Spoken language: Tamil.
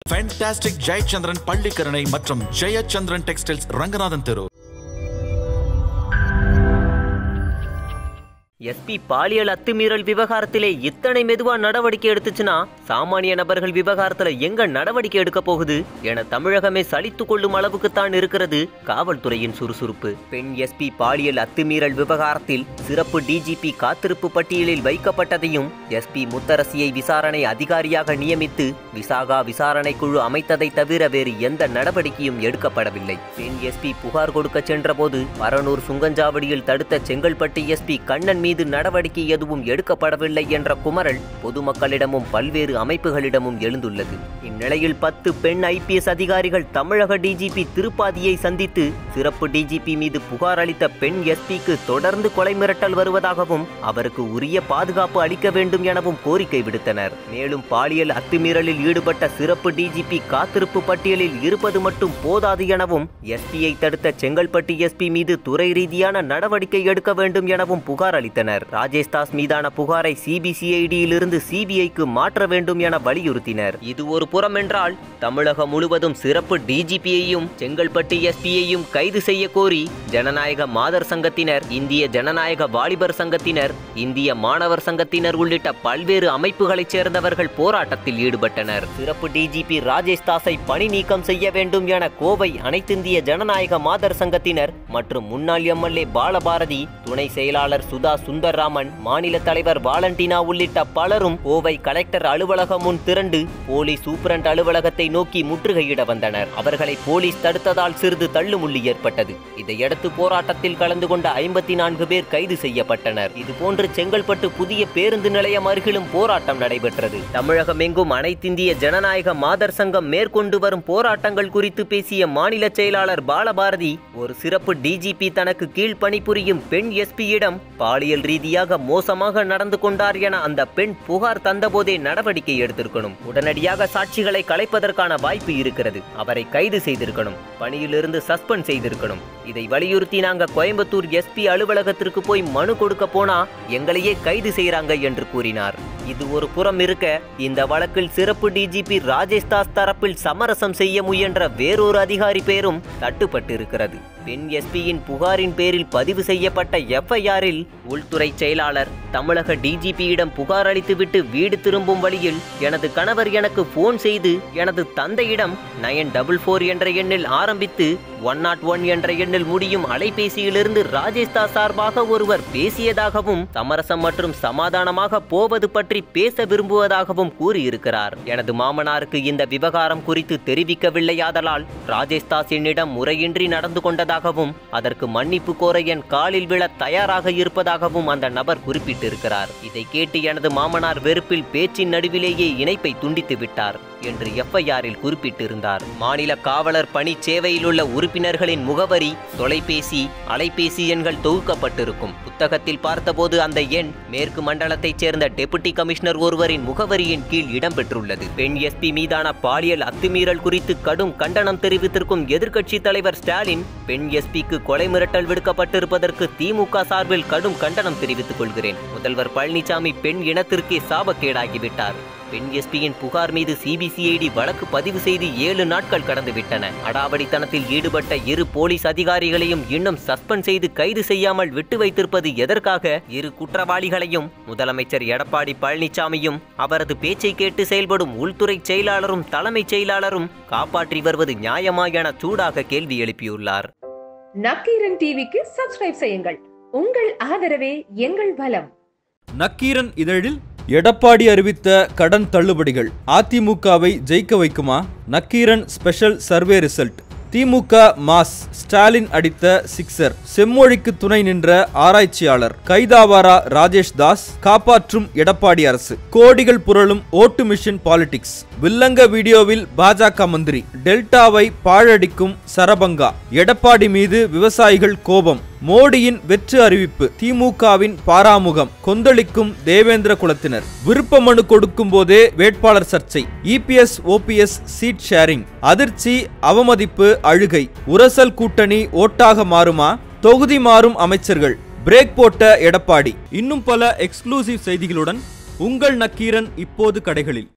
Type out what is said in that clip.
ஃபேண்டாஸ்டிக் ஜெயச்சந்திரன் பள்ளிக்கரணை மற்றும் ஜெயச்சந்திரன் டெக்ஸ்டைல்ஸ் ரங்கநாதன் தெரு. எஸ்பி பாலியல் அத்துமீறல் விவகாரத்திலே இத்தனை மெதுவா நடவடிக்கை எடுத்துச்சுன்னா சாமானிய நபர்கள் விவகாரத்துல எங்க நடவடிக்கை எடுக்க போகுது என தமிழகமே சலித்து கொள்ளும் அளவுக்குத்தான் இருக்கிறது காவல்துறையின் சுறுசுறுப்பு. பெண் எஸ்பி பாலியல் அத்துமீறல் விவகாரத்தில் சிறப்பு டிஜிபி காத்திருப்பு பட்டியலில் வைக்கப்பட்டதையும் எஸ்பி முத்தரசியை விசாரணை அதிகாரியாக நியமித்து விசாகா விசாரணை குழு அமைத்ததை தவிர வேறு எந்த நடவடிக்கையும் எடுக்கப்படவில்லை. பெண் எஸ்பி புகார் கொடுக்க சென்ற போது பரனூர் சுங்கஞ்சாவடியில் தடுத்த செங்கல்பட்டு எஸ்பி கண்ணன் மீது நடவடிக்கை எதுவும் எடுக்கப்படவில்லை என்ற குமரல் பொதுமக்களிடமும் பல்வேறு அமைப்புகளிடமும் எழுந்துள்ளது. இந்நிலையில் 10 பெண் IPS அதிகாரிகள் தமிழக டிஜிபி திருப்பாதியை சந்தித்து சிறப்பு டிஜிபி மீது புகார் அளித்த பெண் எஸ்பிக்கு தொடர்ந்து கொலை மிரட்டல் வருவதாகவும் அவருக்கு உரிய பாதுகாப்பு அளிக்க வேண்டும் எனவும் கோரிக்கை விடுத்தனர். மேலும் பாலியல் அத்துமீறலில் ஈடுபட்ட சிறப்பு டிஜிபி காத்திருப்பு பட்டியலில் இருப்பது மட்டும் போதாது எனவும் எஸ்பியை தடுத்த செங்கல்பட்டு எஸ்பி மீது துறை ரீதியான நடவடிக்கை எடுக்க வேண்டும் எனவும் புகார் அளித்தனர். ராஜேஷ் தாஸ் மீதான புகாரை CBCID-யிலிருந்து CBI-க்கு மாற்ற வேண்டும் என வலியுறுத்தினர். இது ஒரு புறம் என்றால் தமிழகம் முழுவதும் சிறப்பு டிஜிபியையும் செங்கல்பட்டு எஸ்பியையும் கைது செய்ய கோரி ஜனநாயக மாதர் சங்கத்தினர், இந்திய ஜனநாயக வாலிபர் சங்கத்தினர், இந்திய மாணவர் சங்கத்தினர் உள்ளிட்ட பல்வேறு அமைப்புகளைச் சேர்ந்தவர்கள் போராட்டத்தில் ஈடுபட்டனர். சிறப்பு டிஜிபி ராஜேஷ் தாஸை பணி நீக்கம் செய்ய வேண்டும் என கோவை அனைத்திந்திய ஜனநாயக மாதர் சங்கத்தினர் மற்றும் முன்னாள் MLA பாலபாரதி, துணை செயலாளர் சுதா சுந்தர்ராமன், மாநில தலைவர் வாலண்டினா உள்ளிட்ட பலரும் கோவை கலெக்டர் அலுவலகம் முன் திரண்டு போலீஸ் சூப்பரண்ட் அலுவலகத்தை நோக்கி முற்றுகையிட வந்தனர். அவர்களை போலீஸ் தடுத்ததால் சிறிது தள்ளுமுள்ளி ஏற்பட்டது. இதையடுத்து போராட்டத்தில் கலந்து கொண்ட 54 பேர் கைது செய்யப்பட்டனர். இதுபோன்று செங்கல்பட்டு புதிய பேருந்து நிலையம் அருகிலும் போராட்டம் நடைபெற்றது. தமிழகம் எங்கும் அனைத்திந்திய ஜனநாயக மாதர் சங்கம் மேற்கொண்டு வரும் போராட்டங்கள் குறித்து பேசிய மாநில செயலாளர் பாலபாரதி, ஒரு சிறப்பு டிஜிபி தனக்கு கீழ் பணிபுரியும் பெண் எஸ்பியிடம் பாலியல் ரீதியாக மோசமாக நடந்து கொண்டார் என அந்த பெண் புகார் தந்தபோதே நடவடிக்கை எடுத்திருக்கணும். உடனடியாக சாட்சிகளை கலைப்பதற்கான வாய்ப்பு இருக்கிறது. அவரை கைது செய்திருக்கணும், பணியிலிருந்து சஸ்பெண்ட் செய்திருக்கணும். இதை வலியுறுத்தி நாங்க கோயம்புத்தூர் எஸ்பி அலுவலகத்திற்கு போய் மனு கொடுக்க போனா எங்களையே கைது செய்யறாங்க என்று கூறினார். இது ஒரு புறம் இருக்க, இந்த வழக்கில் சிறப்பு டிஜிபி ராஜேஷ் தாஸ் தரப்பில் சமரசம் செய்ய முயன்ற வேறொரு அதிகாரி பேரும் தட்டுப்பட்டு இருக்கிறது. பெண் எஸ்பியின் புகாரின் பேரில் பதிவு செய்யப்பட்ட FIR-இல் உள்துறை செயலாளர் தமிழக டிஜிபியிடம் புகார் அளித்துவிட்டு வீடு திரும்பும் வழியில் எனது கணவர் எனக்கு போன் செய்து எனது தந்தையிடம் 944 என்ற எண்ணில் ஆரம்பித்து 101 என்ற எண்ணில் முடியும் அலைபேசியிலிருந்து ராஜேஷ் தாஸ் சார்பாக ஒருவர் பேசியதாகவும் சமரசம் மற்றும் சமாதானமாக போவது பற்றி பேச விரும்புவதாகவும் கூறியிருக்கிறார். எனது மாமனாருக்கு இந்த விவகாரம் குறித்து தெரிவிக்கவில்லையாதலால் ராஜேஷ் தாஸ் என்னிடம் முறையின்றி நடந்து கொண்டதாகவும் அதற்கு மன்னிப்பு கோர என் காலில் விழ தயாராக இருப்பதாகவும் அந்த நபர் குறிப்பிட்டிருக்கிறார். இதை கேட்டு எனது மாமனார் வெறுப்பில் பேச்சின் நடுவிலேயே இணைப்பை துண்டித்து விட்டார் என்று FIR-இல் குறிப்பிட்டிருந்தார். மாநில காவலர் பணி சேவையில் உள்ள உறுப்பினர்களின் முகவரி, தொலைபேசி, அலைபேசி எண்கள் தொகுக்கப்பட்டிருக்கும். புத்தகத்தில் பார்த்தபோது அந்த எண் மேற்கு மண்டலத்தைச் சேர்ந்த டெபுட்டி கமிஷனர் ஒருவரின் முகவரியின் கீழ் இடம்பெற்றுள்ளது. பெண் எஸ்பி மீதான பாலியல் அத்துமீறல் குறித்து கடும் கண்டனம் தெரிவித்திருக்கும் எதிர்க்கட்சி தலைவர் ஸ்டாலின், பெண் எஸ்பிக்கு கொலை மிரட்டல் விடுக்கப்பட்டிருப்பதற்கு திமுக சார்பில் கடும் கண்டனம் தெரிவித்துக் கொள்கிறேன். முதல்வர் பழனிசாமி பெண் இனத்திற்கே சாபக்கேடாகிவிட்டார். பெண் எஸ்பியின் புகார் மீது CBCID வழக்கு பதிவு செய்து 7 நாட்கள் கடந்துவிட்டன. அடாவடித்தனத்தில் ஈடுபட்ட 2 போலீஸ் அதிகாரிகளையும் இன்னும் சஸ்பெண்ட் செய்து கைது செய்யாமல் விட்டு வைத்திருப்பது எதற்காக? 2 குற்றவாளிகளையும் முதலமைச்சர் எடப்பாடி பழனிசாமியும் அவரது பேச்சை கேட்டு செயல்படும் உள்துறை செயலாளரும் தலைமைச் செயலாளரும் காப்பாற்றி வருவது நியாயமா என சூடாக கேள்வி எழுப்பியுள்ளார். நக்கீரன் டிவிக்கு சப்ஸ்கிரைப் செய்யுங்கள். உங்கள் ஆதரவே எங்கள் பலம். நக்கீரன் இதழில் எடப்பாடி அறிவித்த கடன் தள்ளுபடிகள் அதிமுகவை ஜெயிக்க வைக்குமா? Nakkeeran special survey result. DMK mass, Stalin அடித்த சிக்ஸர். செம்மொழிக்கு துணை நின்ற ஆராய்ச்சியாளர். கைதாவாரா ராஜேஷ் தாஸ்? காப்பாற்றும் எடப்பாடி அரசு. கோடிகள் புரளும் ஓட்டு மிஷின் பாலிடிக்ஸ். வில்லங்க வீடியோவில் பாஜக மந்திரி. டெல்டாவை பாழடிக்கும் சரபங்கா. எடப்பாடி மீது விவசாயிகள் கோபம். மோடியின் வெற்று அறிவிப்பு. திமுகவின் பாராமுகம். கொந்தளிக்கும் தேவேந்திர குலத்தினர். விருப்ப மனு கொடுக்கும் போதே வேட்பாளர் சர்ச்சை. EPS OPS seat sharing. அதிர்ச்சி, அவமதிப்பு, அழுகை. உரசல் கூட்டணி ஓட்டாக மாறுமா? தொகுதி மாறும் அமைச்சர்கள். பிரேக் போட்ட எடப்பாடி. இன்னும் பல எக்ஸ்க்ளூசிவ் செய்திகளுடன் உங்கள் நக்கீரன் இப்போது கடைகளில்.